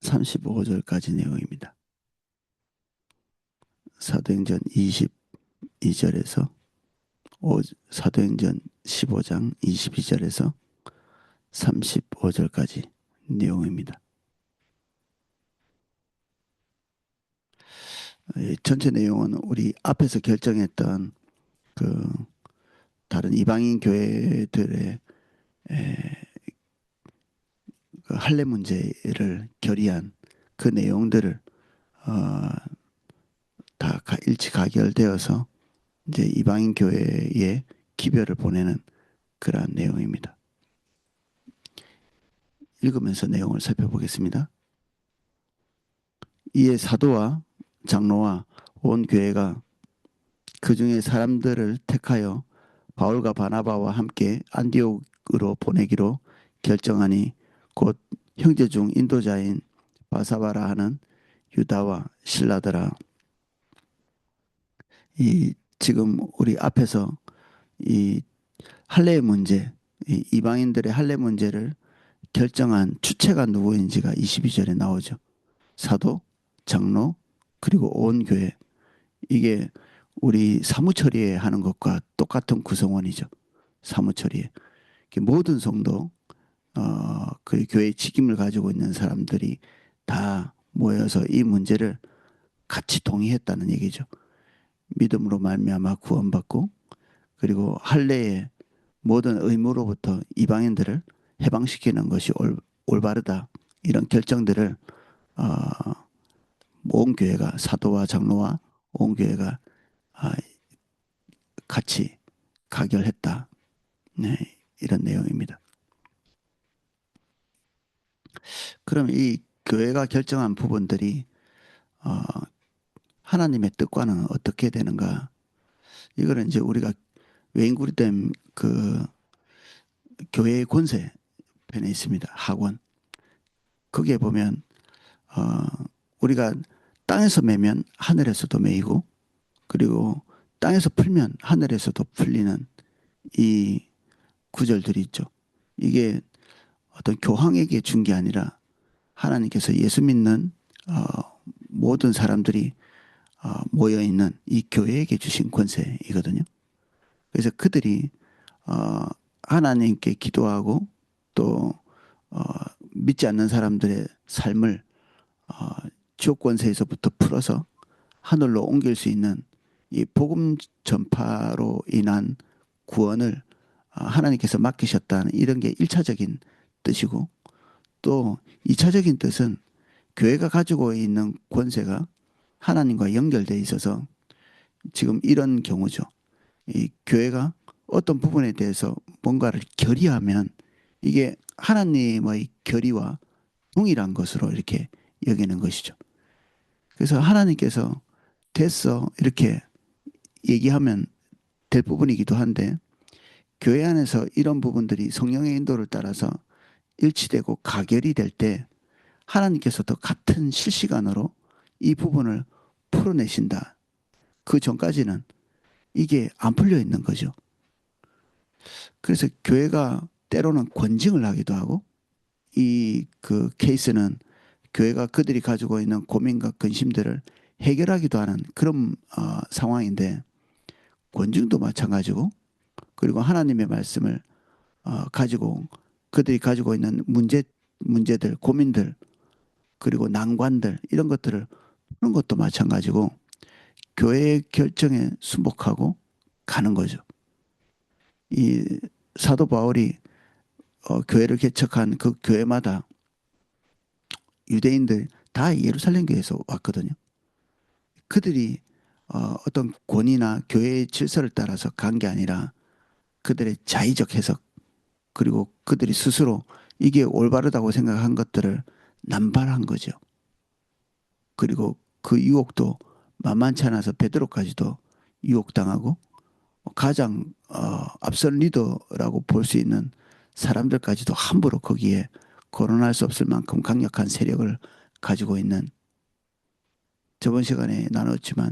35절까지 내용입니다. 사도행전 22절에서 사도행전 15장 22절에서 35절까지 내용입니다. 전체 내용은 우리 앞에서 결정했던 그 다른 이방인 교회들의 그 할례 문제를 결의한 그 내용들을 다 일치 가결되어서 이제 이방인 교회에 기별을 보내는 그러한 내용입니다. 읽으면서 내용을 살펴보겠습니다. 이에 사도와 장로와 온 교회가 그 중에 사람들을 택하여 바울과 바나바와 함께 안디옥으로 보내기로 결정하니 곧 형제 중 인도자인 바사바라 하는 유다와 실라더라. 이 지금 우리 앞에서 이 할례의 문제, 이 이방인들의 할례 문제를 결정한 주체가 누구인지가 22절에 나오죠. 사도, 장로, 그리고 온 교회. 이게 우리 사무처리에 하는 것과 똑같은 구성원이죠. 사무처리에. 모든 성도, 그 교회의 직임을 가지고 있는 사람들이 다 모여서 이 문제를 같이 동의했다는 얘기죠. 믿음으로 말미암아 구원받고 그리고 할례의 모든 의무로부터 이방인들을 해방시키는 것이 올바르다. 이런 결정들을 온 교회가 사도와 장로와 온 교회가 같이 가결했다. 네, 이런 내용입니다. 그럼 이 교회가 결정한 부분들이 하나님의 뜻과는 어떻게 되는가? 이거는 이제 우리가 외인구리댐 그 교회의 권세 편에 있습니다. 학원. 거기에 보면 우리가 땅에서 매면 하늘에서도 매이고 그리고 땅에서 풀면 하늘에서도 풀리는 이 구절들이 있죠. 이게 어떤 교황에게 준 게 아니라 하나님께서 예수 믿는 모든 사람들이 모여 있는 이 교회에게 주신 권세이거든요. 그래서 그들이 하나님께 기도하고 또 믿지 않는 사람들의 삶을 지옥 권세에서부터 풀어서 하늘로 옮길 수 있는 이 복음 전파로 인한 구원을 하나님께서 맡기셨다는 이런 게 1차적인 뜻이고 또 2차적인 뜻은 교회가 가지고 있는 권세가 하나님과 연결되어 있어서 지금 이런 경우죠. 이 교회가 어떤 부분에 대해서 뭔가를 결의하면 이게 하나님의 결의와 동일한 것으로 이렇게 여기는 것이죠. 그래서 하나님께서 됐어 이렇게 얘기하면 될 부분이기도 한데 교회 안에서 이런 부분들이 성령의 인도를 따라서 일치되고 가결이 될 때 하나님께서도 같은 실시간으로 이 부분을 풀어내신다. 그 전까지는 이게 안 풀려 있는 거죠. 그래서 교회가 때로는 권징을 하기도 하고 이 그 케이스는 교회가 그들이 가지고 있는 고민과 근심들을 해결하기도 하는 그런 상황인데 권징도 마찬가지고 그리고 하나님의 말씀을 가지고 그들이 가지고 있는 문제들, 고민들 그리고 난관들 이런 것들을 푸는 것도 마찬가지고 교회의 결정에 순복하고 가는 거죠. 이 사도 바울이 교회를 개척한 그 교회마다 유대인들 다 예루살렘 교회에서 왔거든요. 그들이 어떤 권위나 교회의 질서를 따라서 간 게 아니라 그들의 자의적 해석 그리고 그들이 스스로 이게 올바르다고 생각한 것들을 남발한 거죠. 그리고 그 유혹도 만만치 않아서 베드로까지도 유혹당하고 가장 앞선 리더라고 볼 수 있는 사람들까지도 함부로 거기에 거론할 수 없을 만큼 강력한 세력을 가지고 있는 저번 시간에 나눴지만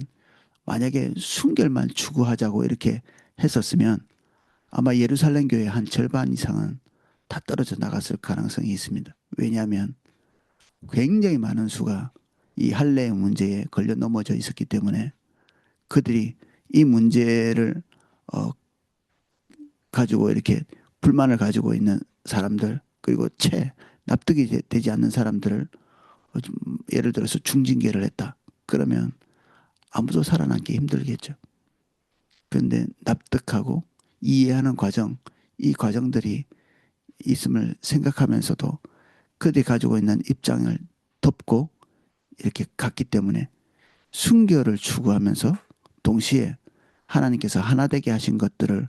만약에 순결만 추구하자고 이렇게 했었으면 아마 예루살렘 교회 한 절반 이상은 다 떨어져 나갔을 가능성이 있습니다. 왜냐하면 굉장히 많은 수가 이 할례 문제에 걸려 넘어져 있었기 때문에 그들이 이 문제를 어, 가지고 이렇게 불만을 가지고 있는 사람들 그리고 납득이 되지 않는 사람들을 좀 예를 들어서 중징계를 했다. 그러면 아무도 살아남기 힘들겠죠. 그런데 납득하고 이해하는 과정, 이 과정들이 있음을 생각하면서도 그들이 가지고 있는 입장을 덮고 이렇게 갔기 때문에 순결을 추구하면서 동시에 하나님께서 하나 되게 하신 것들을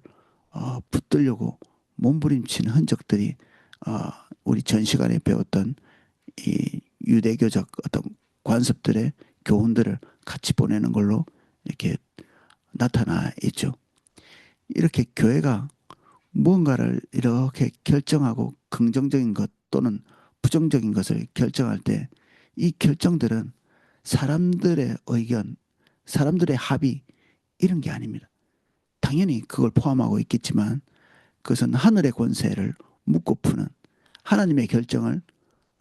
붙들려고 몸부림친 흔적들이 우리 전 시간에 배웠던 이 유대교적 어떤 관습들의 교훈들을 같이 보내는 걸로 이렇게 나타나 있죠. 이렇게 교회가 무언가를 이렇게 결정하고 긍정적인 것 또는 부정적인 것을 결정할 때 이 결정들은 사람들의 의견, 사람들의 합의 이런 게 아닙니다. 당연히 그걸 포함하고 있겠지만 그것은 하늘의 권세를 묻고 푸는 하나님의 결정을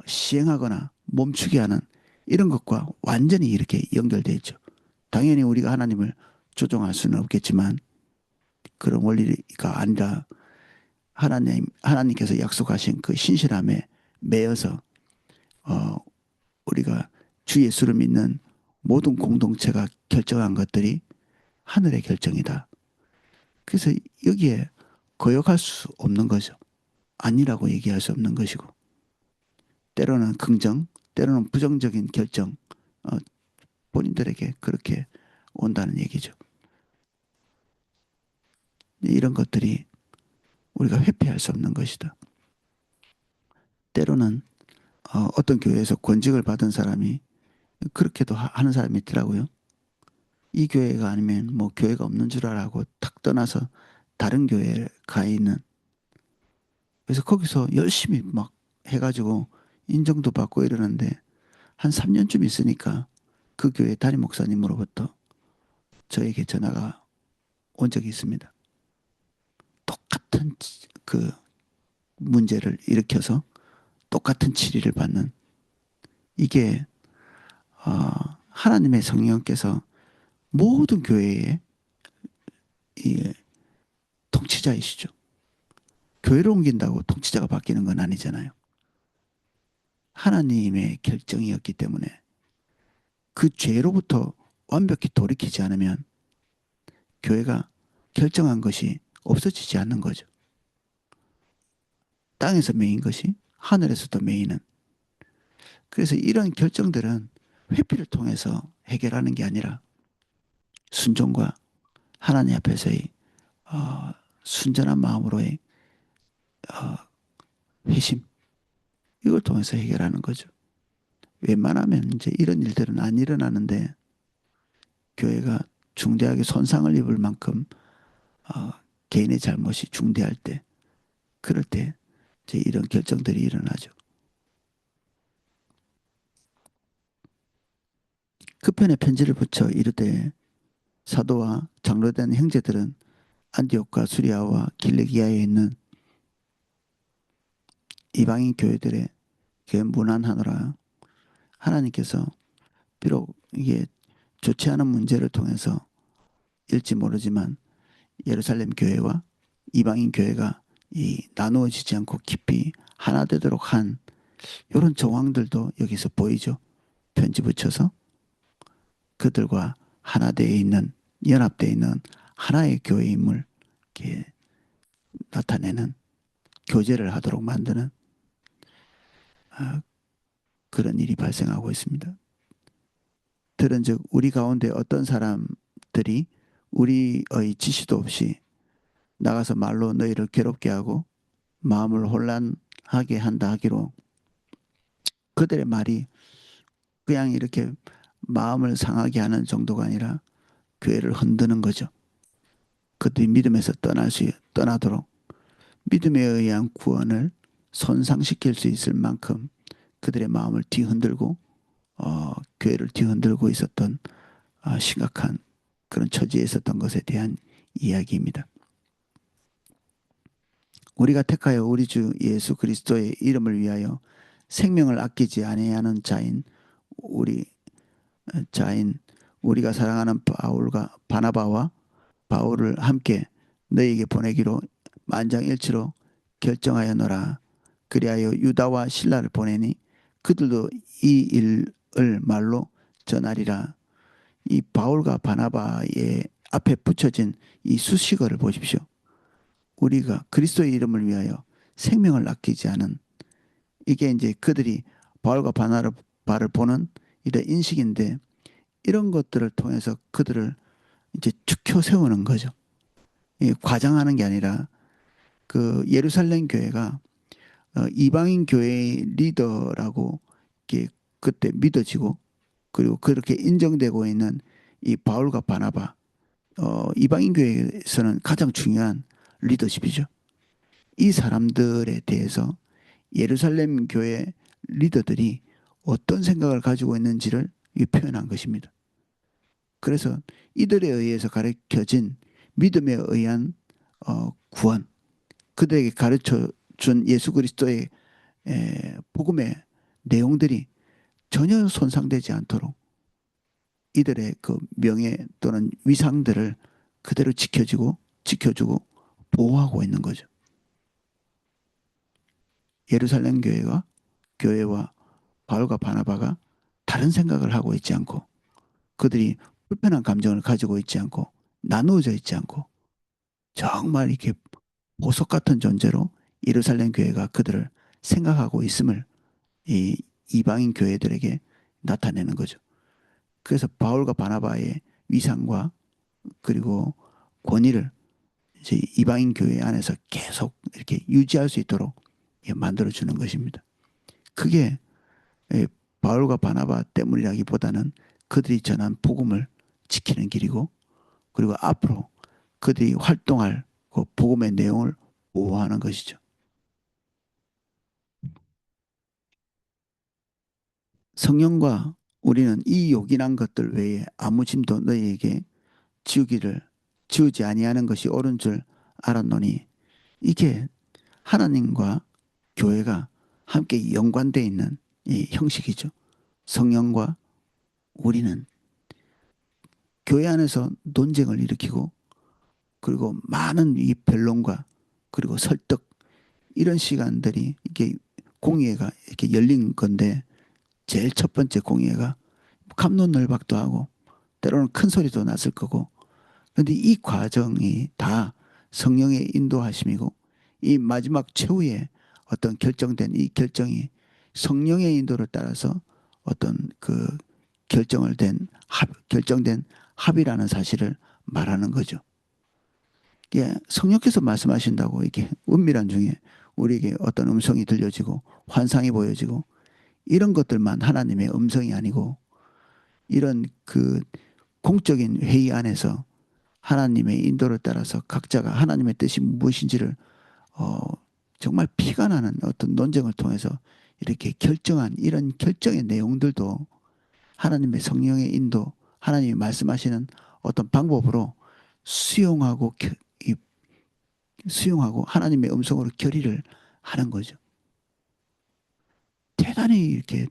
시행하거나 멈추게 하는 이런 것과 완전히 이렇게 연결되어 있죠. 당연히 우리가 하나님을 조종할 수는 없겠지만 그런 원리가 아니라 하나님께서 약속하신 그 신실함에 매여서 어, 우리가 주 예수를 믿는 모든 공동체가 결정한 것들이 하늘의 결정이다. 그래서 여기에 거역할 수 없는 거죠. 아니라고 얘기할 수 없는 것이고 때로는 긍정, 때로는 부정적인 결정 어, 본인들에게 그렇게 온다는 얘기죠. 이런 것들이 우리가 회피할 수 없는 것이다. 때로는 어떤 교회에서 권직을 받은 사람이 그렇게도 하는 사람이 있더라고요. 이 교회가 아니면 뭐 교회가 없는 줄 알고 탁 떠나서 다른 교회에 가 있는 그래서 거기서 열심히 막 해가지고 인정도 받고 이러는데 한 3년쯤 있으니까 그 교회 담임 목사님으로부터 저에게 전화가 온 적이 있습니다. 똑같은 그 문제를 일으켜서 똑같은 치리를 받는 이게 하나님의 성령께서 모든 교회의 이 통치자이시죠. 교회를 옮긴다고 통치자가 바뀌는 건 아니잖아요. 하나님의 결정이었기 때문에 그 죄로부터 완벽히 돌이키지 않으면 교회가 결정한 것이 없어지지 않는 거죠. 땅에서 메인 것이 하늘에서도 메이는. 그래서 이런 결정들은 회피를 통해서 해결하는 게 아니라 순종과 하나님 앞에서의 어, 순전한 마음으로의 어, 회심 이걸 통해서 해결하는 거죠. 웬만하면 이제 이런 일들은 안 일어나는데 교회가 중대하게 손상을 입을 만큼 어, 개인의 잘못이 중대할 때 그럴 때 이제 이런 결정들이 일어나죠. 그 편에 편지를 붙여 이르되 사도와 장로된 형제들은 안디옥과 수리아와 길리기아에 있는 이방인 교회들의 문안하노라. 하나님께서 비록 이게 좋지 않은 문제를 통해서 일지 모르지만 예루살렘 교회와 이방인 교회가 이 나누어지지 않고 깊이 하나 되도록 한 이런 정황들도 여기서 보이죠. 편지 붙여서 그들과 하나 되어 있는 연합되어 있는 하나의 교회임을 이렇게 나타내는 교제를 하도록 만드는 그런 일이 발생하고 있습니다. 들은즉 우리 가운데 어떤 사람들이 우리의 지시도 없이 나가서 말로 너희를 괴롭게 하고 마음을 혼란하게 한다 하기로 그들의 말이 그냥 이렇게 마음을 상하게 하는 정도가 아니라 교회를 흔드는 거죠. 그들이 믿음에서 떠나도록 믿음에 의한 구원을 손상시킬 수 있을 만큼 그들의 마음을 뒤흔들고 교회를 뒤흔들고 있었던 심각한 그런 처지에 있었던 것에 대한 이야기입니다. 우리가 택하여 우리 주 예수 그리스도의 이름을 위하여 생명을 아끼지 아니하는 우리 자인 우리가 사랑하는 바울과 바나바와 바울을 함께 너에게 보내기로 만장일치로 결정하였노라. 그리하여 유다와 실라를 보내니 그들도 이 일을 말로 전하리라. 이 바울과 바나바의 앞에 붙여진 이 수식어를 보십시오. 우리가 그리스도의 이름을 위하여 생명을 아끼지 않은, 이게 이제 그들이 바울과 바나바를 보는 이런 인식인데, 이런 것들을 통해서 그들을 이제 축혀 세우는 거죠. 과장하는 게 아니라 그 예루살렘 교회가 이방인 교회의 리더라고 이렇게 그때 믿어지고, 그리고 그렇게 인정되고 있는 이 바울과 바나바, 이방인 교회에서는 가장 중요한 리더십이죠. 이 사람들에 대해서 예루살렘 교회 리더들이 어떤 생각을 가지고 있는지를 표현한 것입니다. 그래서 이들에 의해서 가르쳐진 믿음에 의한 구원, 그들에게 가르쳐 준 예수 그리스도의 복음의 내용들이 전혀 손상되지 않도록 이들의 그 명예 또는 위상들을 그대로 지켜주고 보호하고 있는 거죠. 예루살렘 교회와 바울과 바나바가 다른 생각을 하고 있지 않고, 그들이 불편한 감정을 가지고 있지 않고, 나누어져 있지 않고, 정말 이렇게 보석 같은 존재로 예루살렘 교회가 그들을 생각하고 있음을 이 이방인 교회들에게 나타내는 거죠. 그래서 바울과 바나바의 위상과 그리고 권위를 이제 이방인 교회 안에서 계속 이렇게 유지할 수 있도록 만들어 주는 것입니다. 그게 바울과 바나바 때문이라기보다는 그들이 전한 복음을 지키는 길이고, 그리고 앞으로 그들이 활동할 그 복음의 내용을 보호하는 것이죠. 성령과 우리는 이 요긴한 것들 외에 아무 짐도 너희에게 지우기를 지우지 아니하는 것이 옳은 줄 알았노니, 이게 하나님과 교회가 함께 연관되어 있는 이 형식이죠. 성령과 우리는 교회 안에서 논쟁을 일으키고, 그리고 많은 이 변론과 그리고 설득, 이런 시간들이 이게 공의회가 이렇게 열린 건데, 제일 첫 번째 공의회가 갑론을박도 하고 때로는 큰 소리도 났을 거고, 그런데 이 과정이 다 성령의 인도하심이고, 이 마지막 최후의 어떤 결정된 이 결정이 성령의 인도를 따라서 어떤 그 결정된 합의라는 사실을 말하는 거죠. 예, 성령께서 말씀하신다고 이게 은밀한 중에 우리에게 어떤 음성이 들려지고 환상이 보여지고, 이런 것들만 하나님의 음성이 아니고, 이런 그 공적인 회의 안에서 하나님의 인도를 따라서 각자가 하나님의 뜻이 무엇인지를 어, 정말 피가 나는 어떤 논쟁을 통해서 이렇게 결정한 이런 결정의 내용들도 하나님의 성령의 인도, 하나님이 말씀하시는 어떤 방법으로 수용하고 수용하고 하나님의 음성으로 결의를 하는 거죠. 대단히 이렇게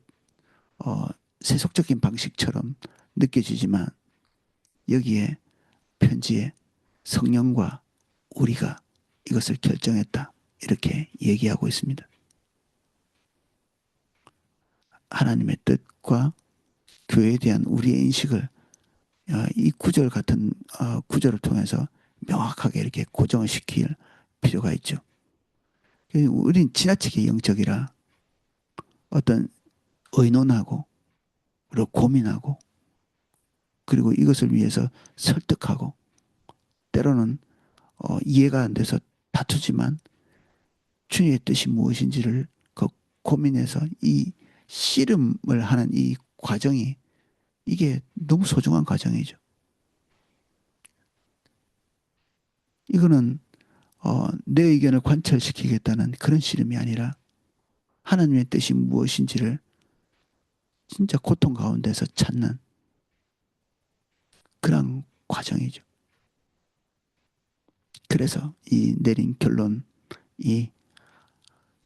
어, 세속적인 방식처럼 느껴지지만, 여기에 편지에 성령과 우리가 이것을 결정했다, 이렇게 얘기하고 있습니다. 하나님의 뜻과 교회에 대한 우리의 인식을 이 구절 같은 구절을 통해서 명확하게 이렇게 고정을 시킬 필요가 있죠. 우린 지나치게 영적이라 어떤 의논하고 그리고 고민하고, 그리고 이것을 위해서 설득하고, 때로는 이해가 안 돼서 다투지만 주님의 뜻이 무엇인지를 그 고민해서 이 씨름을 하는 이 과정이, 이게 너무 소중한 과정이죠. 이거는 내 의견을 관철시키겠다는 그런 씨름이 아니라 하나님의 뜻이 무엇인지를 진짜 고통 가운데서 찾는 그런 과정이죠. 그래서 내린 결론, 이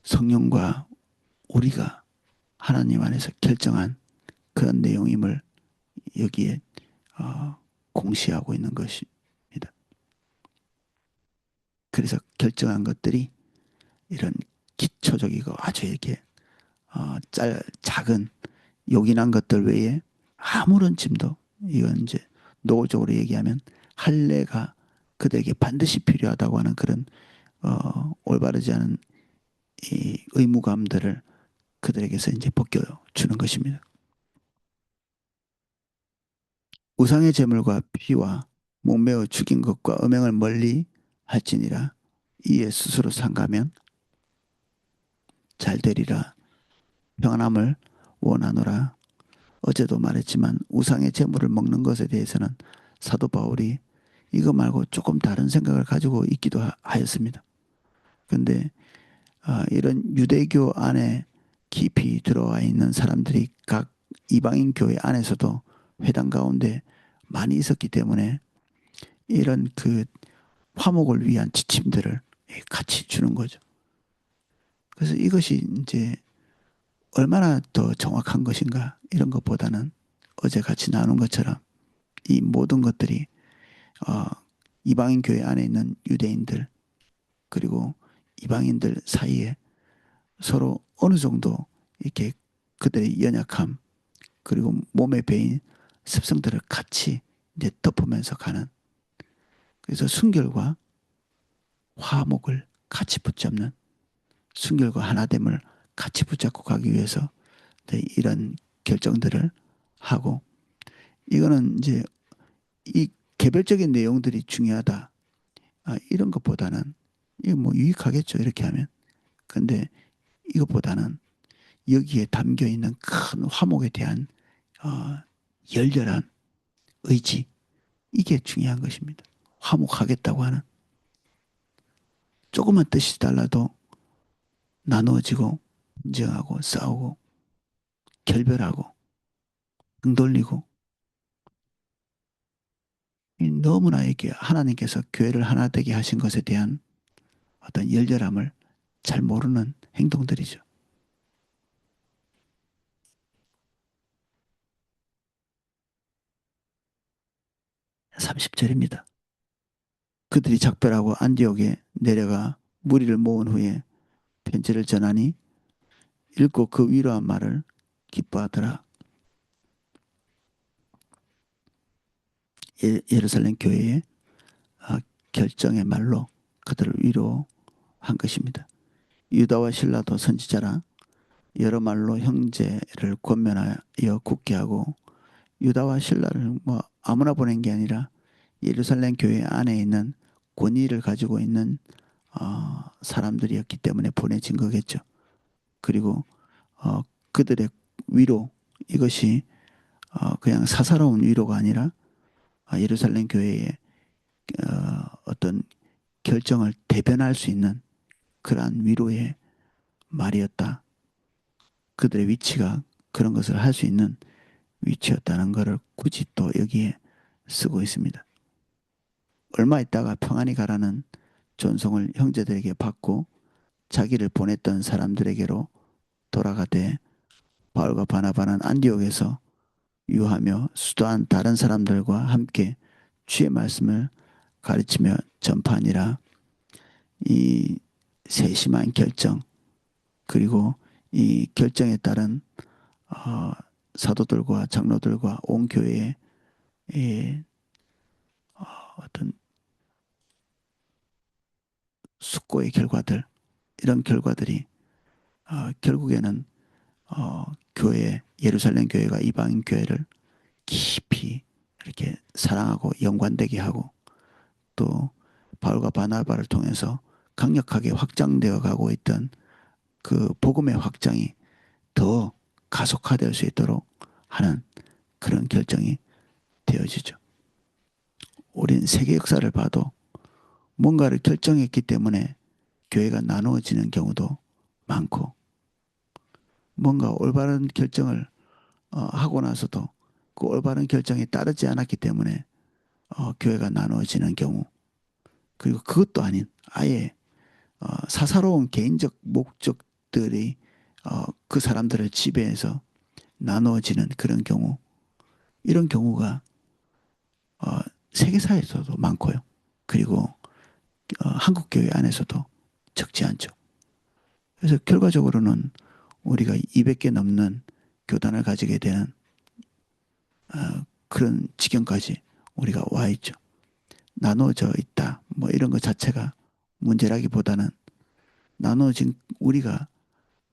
성령과 우리가 하나님 안에서 결정한 그런 내용임을 여기에 어, 공시하고 있는 것입니다. 그래서 결정한 것들이 이런 기초적이고 아주 이렇게 작은 요긴한 것들 외에 아무런 짐도, 이건 이제 노골적으로 얘기하면 할례가 그들에게 반드시 필요하다고 하는 그런 올바르지 않은 이 의무감들을 그들에게서 이제 벗겨주는 것입니다. 우상의 제물과 피와 목매어 죽인 것과 음행을 멀리 할지니라. 이에 스스로 상가면 잘 되리라. 평안함을 원하노라. 어제도 말했지만 우상의 제물을 먹는 것에 대해서는 사도 바울이 이거 말고 조금 다른 생각을 가지고 있기도 하였습니다. 그런데 이런 유대교 안에 깊이 들어와 있는 사람들이 각 이방인 교회 안에서도 회당 가운데 많이 있었기 때문에 이런 그 화목을 위한 지침들을 같이 주는 거죠. 그래서 이것이 이제 얼마나 더 정확한 것인가 이런 것보다는 어제 같이 나눈 것처럼 이 모든 것들이 어, 이방인 교회 안에 있는 유대인들 그리고 이방인들 사이에 서로 어느 정도 이렇게 그들의 연약함 그리고 몸에 배인 습성들을 같이 이제 덮으면서 가는, 그래서 순결과 화목을 같이 붙잡는, 순결과 하나됨을 같이 붙잡고 가기 위해서 이런 결정들을 하고, 이거는 이제 이 개별적인 내용들이 중요하다 이런 것보다는 이거 뭐 유익하겠죠 이렇게 하면. 근데 이것보다는 여기에 담겨 있는 큰 화목에 대한 어, 열렬한 의지, 이게 중요한 것입니다. 화목하겠다고 하는, 조그만 뜻이 달라도 나누어지고 분쟁하고 싸우고 결별하고 등 돌리고, 너무나 이게 하나님께서 교회를 하나 되게 하신 것에 대한 어떤 열렬함을 잘 모르는 행동들이죠. 30절입니다. 그들이 작별하고 안디옥에 내려가 무리를 모은 후에 편지를 전하니 읽고 그 위로한 말을 기뻐하더라. 예루살렘 교회의 결정의 말로 그들을 위로한 것입니다. 유다와 신라도 선지자라 여러 말로 형제를 권면하여 굳게 하고, 유다와 신라를 뭐 아무나 보낸 게 아니라 예루살렘 교회 안에 있는 권위를 가지고 있는 사람들이었기 때문에 보내진 거겠죠. 그리고 그들의 위로, 이것이 그냥 사사로운 위로가 아니라 예루살렘 교회의 어떤 결정을 대변할 수 있는 그러한 위로의 말이었다. 그들의 위치가 그런 것을 할 수 있는 위치였다는 것을 굳이 또 여기에 쓰고 있습니다. 얼마 있다가 평안히 가라는 전송을 형제들에게 받고 자기를 보냈던 사람들에게로 돌아가되, 바울과 바나바는 안디옥에서 유하며 수도한 다른 사람들과 함께 주의 말씀을 가르치며 전파하니라. 이 세심한 결정 그리고 이 결정에 따른 어, 사도들과 장로들과 온 교회의 어떤 숙고의 결과들, 이런 결과들이 결국에는 교회, 예루살렘 교회가 이방인 교회를 깊이 이렇게 사랑하고 연관되게 하고, 또 바울과 바나바를 통해서 강력하게 확장되어 가고 있던 그 복음의 확장이 더 가속화될 수 있도록 하는 그런 결정이 되어지죠. 우린 세계 역사를 봐도 뭔가를 결정했기 때문에 교회가 나누어지는 경우도 많고, 뭔가 올바른 결정을 하고 나서도 그 올바른 결정에 따르지 않았기 때문에 교회가 나누어지는 경우, 그리고 그것도 아닌 아예 사사로운 개인적 목적들이 그 사람들을 지배해서 나누어지는 그런 경우, 이런 경우가 어, 세계사에서도 많고요. 그리고 한국 교회 안에서도 적지 않죠. 그래서 결과적으로는 우리가 200개 넘는 교단을 가지게 되는 그런 지경까지 우리가 와 있죠. 나눠져 있다. 뭐 이런 것 자체가 문제라기보다는 나눠진 우리가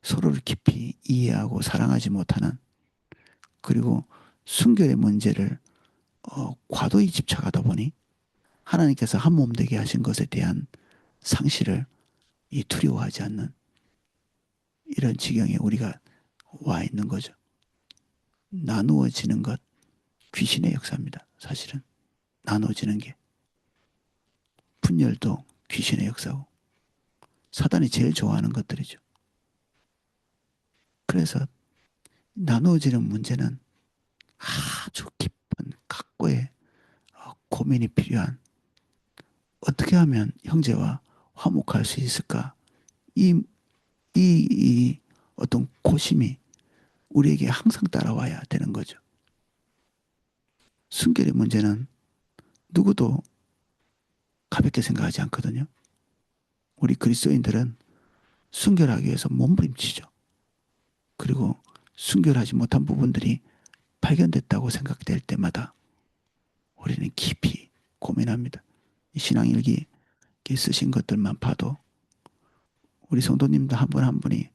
서로를 깊이 이해하고 사랑하지 못하는, 그리고 순결의 문제를 과도히 집착하다 보니 하나님께서 한 몸 되게 하신 것에 대한 상실을 두려워하지 않는 이런 지경에 우리가 와 있는 거죠. 나누어지는 것, 귀신의 역사입니다. 사실은 나누어지는 게, 분열도 귀신의 역사고 사단이 제일 좋아하는 것들이죠. 그래서 나누어지는 문제는 아주 깊은 각고의 고민이 필요한, 어떻게 하면 형제와 화목할 수 있을까? 이, 이 어떤 고심이 우리에게 항상 따라와야 되는 거죠. 순결의 문제는 누구도 가볍게 생각하지 않거든요. 우리 그리스도인들은 순결하기 위해서 몸부림치죠. 그리고 순결하지 못한 부분들이 발견됐다고 생각될 때마다 우리는 깊이 고민합니다. 신앙일기 쓰신 것들만 봐도 우리 성도님들 한 분 한 분이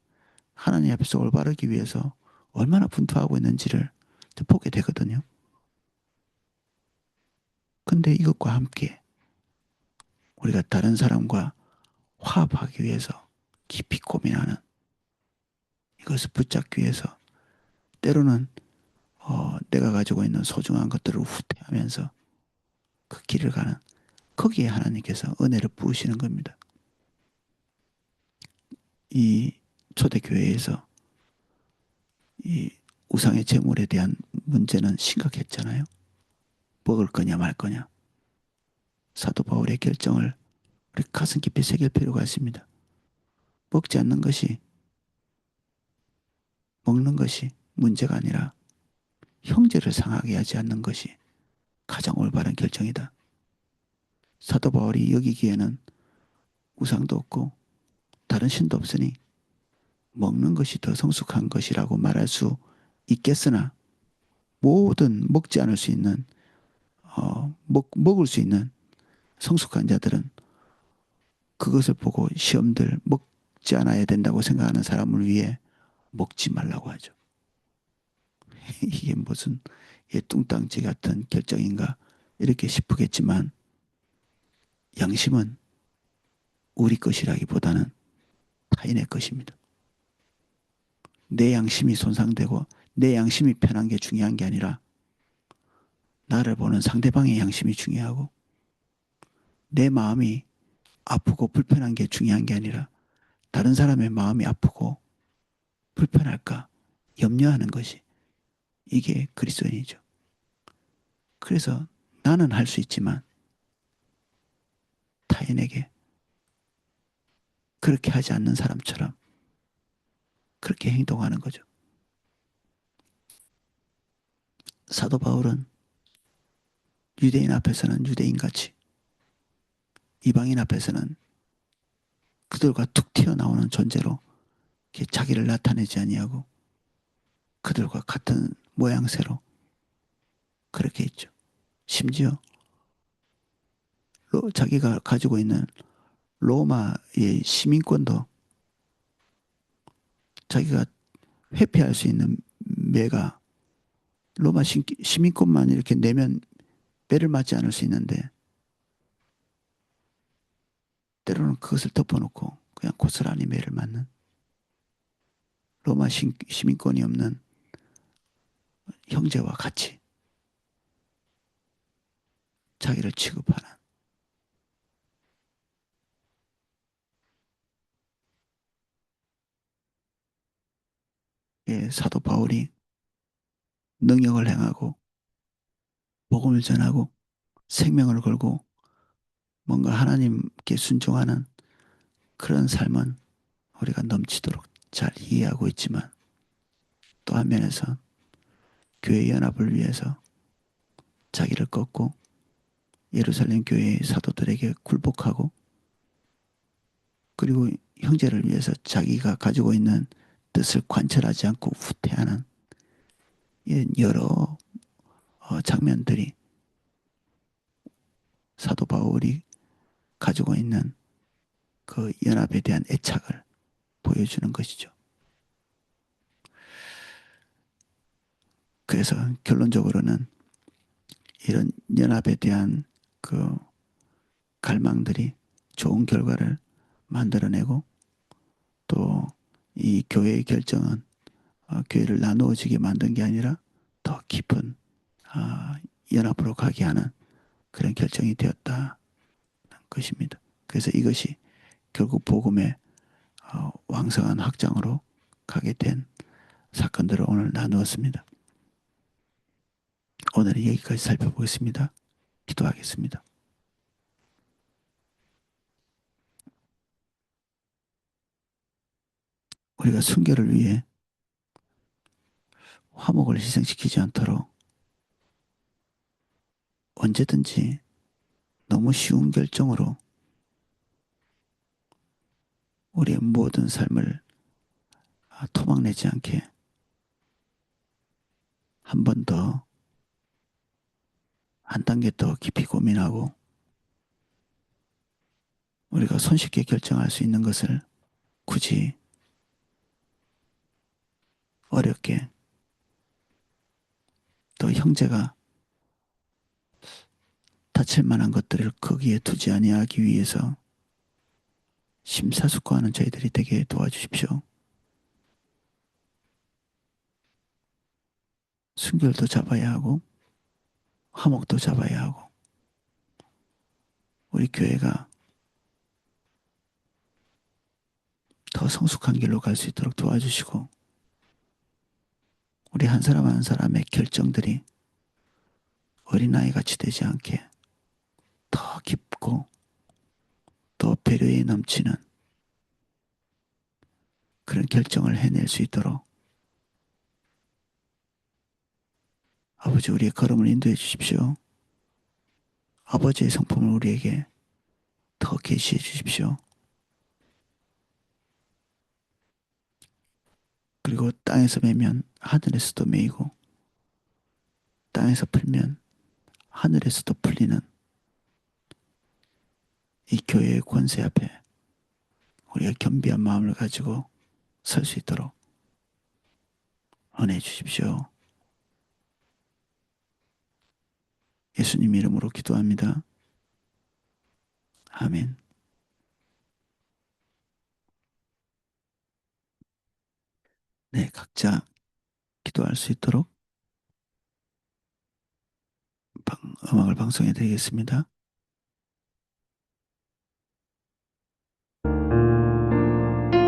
하나님 앞에서 올바르기 위해서 얼마나 분투하고 있는지를 보게 되거든요. 근데 이것과 함께 우리가 다른 사람과 화합하기 위해서 깊이 고민하는, 이것을 붙잡기 위해서 때로는 내가 가지고 있는 소중한 것들을 후퇴하면서 그 길을 가는, 거기에 하나님께서 은혜를 부으시는 겁니다. 이 초대교회에서 이 우상의 제물에 대한 문제는 심각했잖아요. 먹을 거냐 말 거냐. 사도 바울의 결정을 우리 가슴 깊이 새길 필요가 있습니다. 먹지 않는 것이, 먹는 것이 문제가 아니라 형제를 상하게 하지 않는 것이 가장 올바른 결정이다. 사도 바울이 여기기에는 우상도 없고 다른 신도 없으니 먹는 것이 더 성숙한 것이라고 말할 수 있겠으나, 모든 먹지 않을 수 있는 먹을 수 있는 성숙한 자들은 그것을 보고 시험들 먹지 않아야 된다고 생각하는 사람을 위해 먹지 말라고 하죠. 이게 무슨 뚱땅지 같은 결정인가 이렇게 싶겠지만, 양심은 우리 것이라기보다는 타인의 것입니다. 내 양심이 손상되고 내 양심이 편한 게 중요한 게 아니라 나를 보는 상대방의 양심이 중요하고, 내 마음이 아프고 불편한 게 중요한 게 아니라 다른 사람의 마음이 아프고 불편할까 염려하는 것이, 이게 그리스도인이죠. 그래서 나는 할 수 있지만 타인에게 그렇게 하지 않는 사람처럼 그렇게 행동하는 거죠. 사도 바울은 유대인 앞에서는 유대인같이, 이방인 앞에서는 그들과 툭 튀어나오는 존재로 자기를 나타내지 아니하고 그들과 같은 모양새로 그렇게 있죠. 심지어 자기가 가지고 있는 로마의 시민권도 자기가 회피할 수 있는 매가, 로마 시민권만 이렇게 내면 매를 맞지 않을 수 있는데 때로는 그것을 덮어놓고 그냥 고스란히 매를 맞는, 로마 시민권이 없는 형제와 같이 자기를 취급하는, 사도 바울이 능력을 행하고 복음을 전하고 생명을 걸고 뭔가 하나님께 순종하는 그런 삶은 우리가 넘치도록 잘 이해하고 있지만 또 한면에서 교회 연합을 위해서 자기를 꺾고 예루살렘 교회의 사도들에게 굴복하고 그리고 형제를 위해서 자기가 가지고 있는 뜻을 관철하지 않고 후퇴하는 이런 여러 장면들이 사도 바울이 가지고 있는 그 연합에 대한 애착을 보여주는 것이죠. 그래서 결론적으로는 이런 연합에 대한 그 갈망들이 좋은 결과를 만들어내고 또 이 교회의 결정은 교회를 나누어지게 만든 게 아니라 더 깊은 아, 연합으로 가게 하는 그런 결정이 되었다는 것입니다. 그래서 이것이 결국 복음의 왕성한 확장으로 가게 된 사건들을 오늘 나누었습니다. 오늘은 여기까지 살펴보겠습니다. 기도하겠습니다. 우리가 순교를 위해 화목을 희생시키지 않도록 언제든지 너무 쉬운 결정으로 우리의 모든 삶을 토막내지 않게 한 번 더, 한 단계 더 깊이 고민하고 우리가 손쉽게 결정할 수 있는 것을 굳이 어렵게 또 형제가 다칠 만한 것들을 거기에 두지 아니하기 위해서 심사숙고하는 저희들이 되게 도와주십시오. 순결도 잡아야 하고 화목도 잡아야 하고 우리 교회가 더 성숙한 길로 갈 수 있도록 도와주시고 우리 한 사람 한 사람의 결정들이 어린아이 같이 되지 않게 더 깊고 더 배려에 넘치는 그런 결정을 해낼 수 있도록 아버지 우리의 걸음을 인도해 주십시오. 아버지의 성품을 우리에게 더 계시해 주십시오. 그리고 땅에서 매면 하늘에서도 매이고 땅에서 풀면 하늘에서도 풀리는 이 교회의 권세 앞에 우리가 겸비한 마음을 가지고 설 수 있도록 은혜해 주십시오. 예수님 이름으로 기도합니다. 아멘. 네, 각자 기도할 수 있도록 음악을 방송해 드리겠습니다.